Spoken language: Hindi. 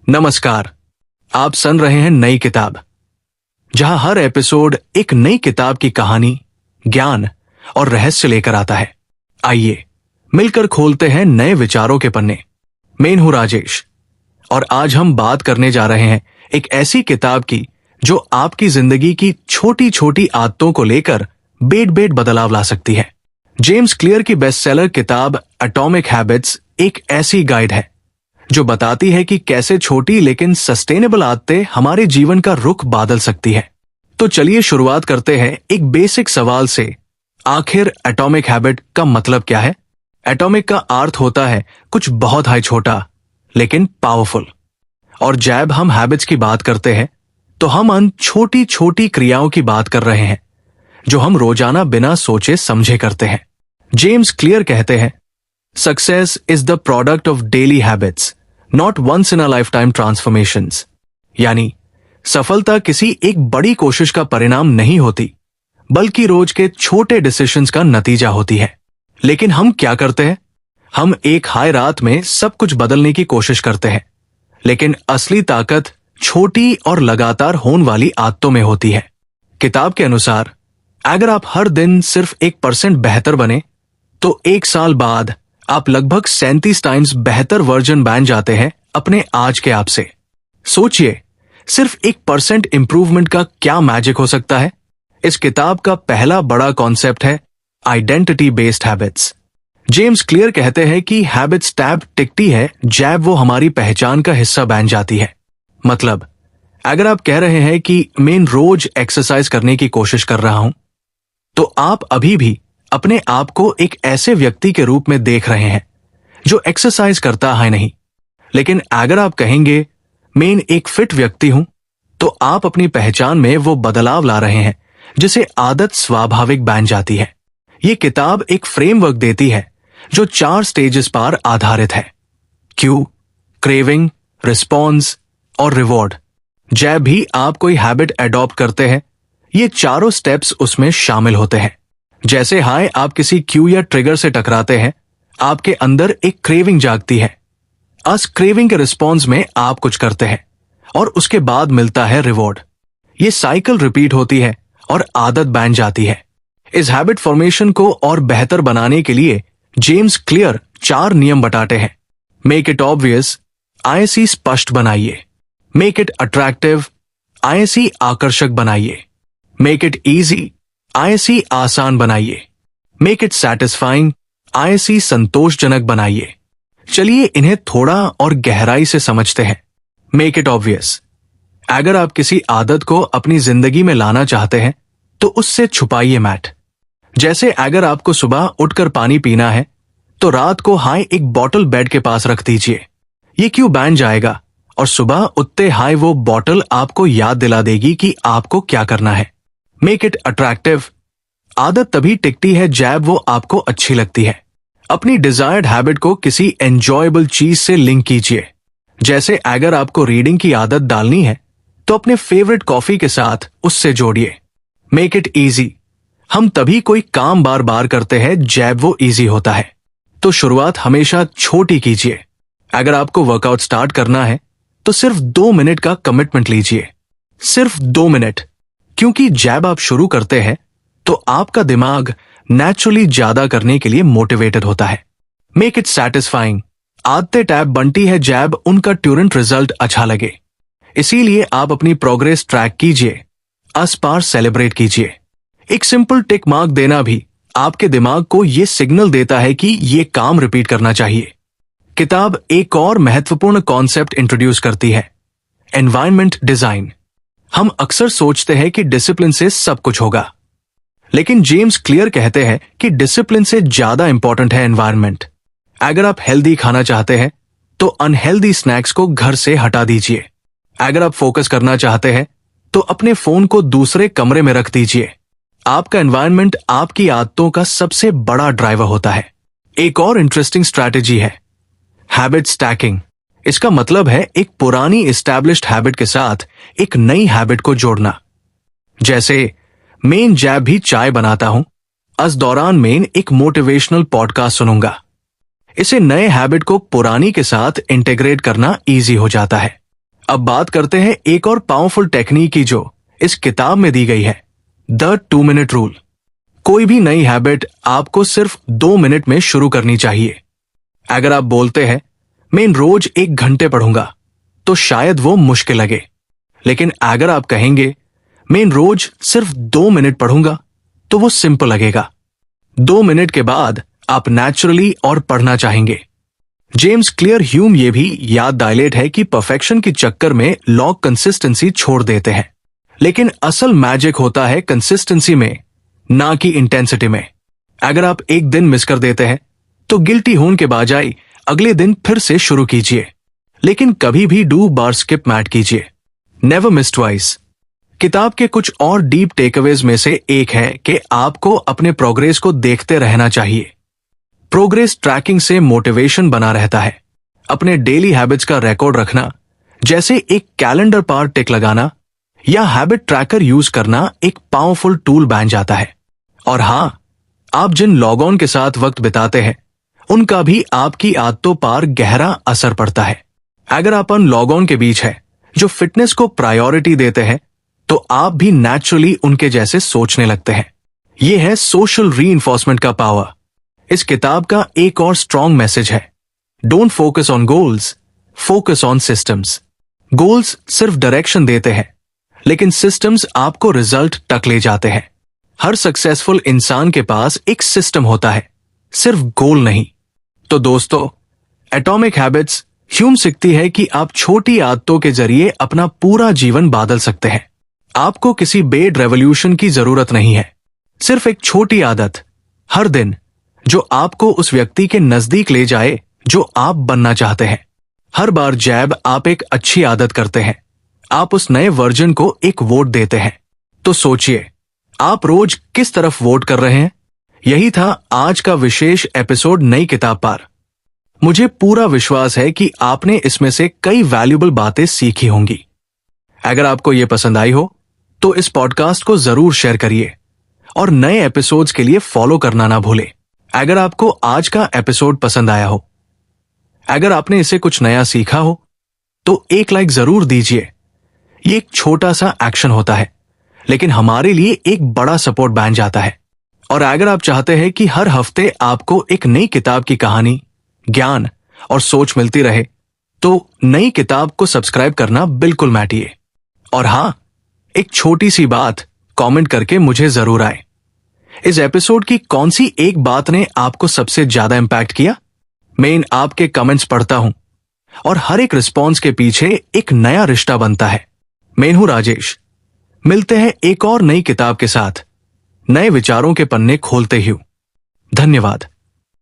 नमस्कार। आप सुन रहे हैं नई किताब, जहां हर एपिसोड एक नई किताब की कहानी, ज्ञान और रहस्य लेकर आता है। आइए मिलकर खोलते हैं नए विचारों के पन्ने। मैं हूं राजेश और आज हम बात करने जा रहे हैं एक ऐसी किताब की जो आपकी जिंदगी की छोटी छोटी आदतों को लेकर बेड बेड बदलाव ला सकती है। जेम्स क्लियर की बेस्टसेलर किताब एटॉमिक हैबिट्स एक ऐसी गाइड है जो बताती है कि कैसे छोटी लेकिन सस्टेनेबल आदतें हमारे जीवन का रुख बदल सकती है। तो चलिए शुरुआत करते हैं एक बेसिक सवाल से। आखिर एटॉमिक हैबिट का मतलब क्या है? एटॉमिक का अर्थ होता है कुछ बहुत हाई छोटा लेकिन पावरफुल। और जब हम हैबिट्स की बात करते हैं तो हम उन छोटी छोटी क्रियाओं की बात कर रहे हैं जो हम रोजाना बिना सोचे समझे करते हैं। जेम्स क्लियर कहते हैं, success is the product of daily habits, not once in a lifetime transformations. यानी सफलता किसी एक बड़ी कोशिश का परिणाम नहीं होती, बल्कि रोज के छोटे डिसीजंस का नतीजा होती है। लेकिन हम क्या करते हैं? हम एक हाई रात में सब कुछ बदलने की कोशिश करते हैं, लेकिन असली ताकत छोटी और लगातार होने वाली आदतों में होती है। किताब के अनुसार अगर आप हर दिन सिर्फ 1% बेहतर बने तो 1 साल बाद आप लगभग 37 टाइम्स बेहतर वर्जन बन जाते हैं अपने आज के आप से। सोचिए, सिर्फ 1% इंप्रूवमेंट का क्या मैजिक हो सकता है। इस किताब का पहला बड़ा कॉन्सेप्ट है identity based habits. James Clear कहते हैं कि हैबिट्स टैब टिकती है जब वो हमारी पहचान का हिस्सा बन जाती है। मतलब अगर आप कह रहे हैं कि मैं रोज एक्सरसाइज करने की कोशिश कर रहा हूं, तो आप अभी भी अपने आप को एक ऐसे व्यक्ति के रूप में देख रहे हैं जो एक्सरसाइज करता है नहीं। लेकिन अगर आप कहेंगे मैं एक फिट व्यक्ति हूं, तो आप अपनी पहचान में वो बदलाव ला रहे हैं जिसे आदत स्वाभाविक बन जाती है। ये किताब एक फ्रेमवर्क देती है जो 4 स्टेजेस पर आधारित है: क्यू, क्रेविंग, रिस्पॉन्स और रिवॉर्ड। जब भी आप कोई हैबिट अडॉप्ट करते हैं, ये चारों स्टेप्स उसमें शामिल होते हैं। जैसे हाय आप किसी क्यू या ट्रिगर से टकराते हैं, आपके अंदर एक क्रेविंग जागती है। उस क्रेविंग के रिस्पॉन्स में आप कुछ करते हैं और उसके बाद मिलता है रिवॉर्ड। ये साइकिल रिपीट होती है और आदत बन जाती है। इस हैबिट फॉर्मेशन को और बेहतर बनाने के लिए जेम्स क्लियर 4 नियम बताते हैं। मेक इट ऑब्वियस, आईसी स्पष्ट बनाइए। मेक इट अट्रैक्टिव, आईसी आकर्षक बनाइए। मेक इट इजी, आईसी आसान बनाइए। मेक इट सैटिस्फाइंग, आईसी संतोषजनक बनाइए। चलिए इन्हें थोड़ा और गहराई से समझते हैं। Make it obvious. अगर आप किसी आदत को अपनी जिंदगी में लाना चाहते हैं तो उससे छुपाइए मैट। जैसे अगर आपको सुबह उठकर पानी पीना है तो रात को हाय एक बॉटल बेड के पास रख दीजिए। ये क्यों बन जाएगा और सुबह उठते हाय वो बॉटल आपको याद दिला देगी कि आपको क्या करना है। Make it attractive. आदत तभी टिकती है जब वो आपको अच्छी लगती है। अपनी डिजायर्ड हैबिट को किसी एंजॉयबल चीज से लिंक कीजिए। जैसे अगर आपको रीडिंग की आदत डालनी है तो अपने फेवरेट कॉफी के साथ उससे जोड़िए। Make it easy. हम तभी कोई काम बार बार करते हैं जब वो इजी होता है। तो शुरुआत हमेशा छोटी कीजिए। अगर आपको वर्कआउट स्टार्ट करना है तो सिर्फ 2 मिनट का कमिटमेंट लीजिए। सिर्फ 2 मिनट, क्योंकि जब आप शुरू करते हैं तो आपका दिमाग नेचुरली ज्यादा करने के लिए मोटिवेटेड होता है। Make it satisfying. आदतें टैब बनती है जब उनका ट्यूरेंट रिजल्ट अच्छा लगे। इसीलिए आप अपनी प्रोग्रेस ट्रैक कीजिए, आस पास सेलिब्रेट कीजिए। एक सिंपल टिक मार्क देना भी आपके दिमाग को यह सिग्नल देता है कि यह काम रिपीट करना चाहिए। किताब एक और महत्वपूर्ण कॉन्सेप्ट इंट्रोड्यूस करती है, एनवायरनमेंट डिजाइन। हम अक्सर सोचते हैं कि डिसिप्लिन से सब कुछ होगा, लेकिन जेम्स क्लियर कहते हैं कि डिसिप्लिन से ज्यादा इंपॉर्टेंट है एनवायरनमेंट। अगर आप हेल्दी खाना चाहते हैं तो अनहेल्दी स्नैक्स को घर से हटा दीजिए। अगर आप फोकस करना चाहते हैं तो अपने फोन को दूसरे कमरे में रख दीजिए। आपका एनवायरनमेंट आपकी आदतों का सबसे बड़ा ड्राइवर होता है। एक और इंटरेस्टिंग स्ट्रैटेजी है हैबिट स्टैकिंग। इसका मतलब है एक पुरानी एस्टैब्लिश्ड हैबिट के साथ एक नई हैबिट को जोड़ना। जैसे मैं जब भी चाय बनाता हूं, इस दौरान मैं एक मोटिवेशनल पॉडकास्ट सुनूंगा। इसे नए हैबिट को पुरानी के साथ इंटीग्रेट करना इजी हो जाता है। अब बात करते हैं एक और पावरफुल टेक्निक की जो इस किताब में दी गई है, द 2 मिनट रूल। कोई भी नई हैबिट आपको सिर्फ 2 मिनट में शुरू करनी चाहिए। अगर आप बोलते हैं मैं रोज 1 घंटे पढ़ूंगा, तो शायद वो मुश्किल लगे। लेकिन अगर आप कहेंगे मैं रोज सिर्फ 2 मिनट पढ़ूंगा, तो वो सिंपल लगेगा। 2 मिनट के बाद आप नेचुरली और पढ़ना चाहेंगे। जेम्स क्लियर ह्यूम ये भी याद दिलाते है कि परफेक्शन के चक्कर में लोग कंसिस्टेंसी छोड़ देते हैं, लेकिन असल मैजिक होता है कंसिस्टेंसी में, ना कि इंटेंसिटी में। अगर आप एक दिन मिस कर देते हैं, तो गिल्टी होने के बजाय अगले दिन फिर से शुरू कीजिए, लेकिन कभी भी 2 बार स्किप मत कीजिए। Never miss twice. किताब के कुछ और डीप टेकअवेज में से एक है कि आपको अपने प्रोग्रेस को देखते रहना चाहिए। प्रोग्रेस ट्रैकिंग से मोटिवेशन बना रहता है। अपने डेली हैबिट्स का रिकॉर्ड रखना, जैसे एक कैलेंडर पर टिक लगाना या हैबिट ट्रैकर यूज करना, एक पावरफुल टूल बन जाता है। और हां, आप जिन लॉग ऑन के साथ वक्त बिताते हैं, उनका भी आपकी आदतों पर गहरा असर पड़ता है। अगर आप उन लॉग ऑन के बीच है जो फिटनेस को प्रायोरिटी देते हैं, तो आप भी नेचुरली उनके जैसे सोचने लगते हैं। यह है सोशल रीइंफोर्समेंट का पावर। इस किताब का एक और स्ट्रॉन्ग मैसेज है, don't focus on goals, focus on systems. Goals सिर्फ डायरेक्शन देते हैं, लेकिन सिस्टम्स आपको रिजल्ट तक ले जाते हैं। हर सक्सेसफुल इंसान के पास एक सिस्टम होता है, सिर्फ गोल नहीं। तो दोस्तों, एटॉमिक हैबिट्स ह्यूम सीखती है कि आप छोटी आदतों के जरिए अपना पूरा जीवन बदल सकते हैं। आपको किसी बेड रेवोल्यूशन की जरूरत नहीं है, सिर्फ एक छोटी आदत हर दिन जो आपको उस व्यक्ति के नजदीक ले जाए जो आप बनना चाहते हैं। हर बार जब आप एक अच्छी आदत करते हैं, आप उस नए वर्जन को एक वोट देते हैं। तो सोचिए, आप रोज किस तरफ वोट कर रहे हैं? यही था आज का विशेष एपिसोड नई किताब पर। मुझे पूरा विश्वास है कि आपने इसमें से कई वैल्यूएबल बातें सीखी होंगी। अगर आपको यह पसंद आई हो, तो इस पॉडकास्ट को जरूर शेयर करिए और नए एपिसोड्स के लिए फॉलो करना ना भूलें। अगर आपको आज का एपिसोड पसंद आया हो, अगर आपने इसे कुछ नया सीखा हो, तो एक लाइक जरूर दीजिए। ये एक छोटा सा एक्शन होता है, लेकिन हमारे लिए एक बड़ा सपोर्ट बन जाता है। और अगर आप चाहते हैं कि हर हफ्ते आपको एक नई किताब की कहानी, ज्ञान और सोच मिलती रहे, तो नई किताब को सब्सक्राइब करना बिल्कुल मत भूलिए। और हां, एक छोटी सी बात कमेंट करके मुझे जरूर आए, इस एपिसोड की कौन सी एक बात ने आपको सबसे ज्यादा इंपैक्ट किया? मैं इन आपके कमेंट्स पढ़ता हूं और हर एक रिस्पॉन्स के पीछे एक नया रिश्ता बनता है। मैं हूं राजेश। मिलते हैं एक और नई किताब के साथ, नए विचारों के पन्ने खोलते ही। धन्यवाद।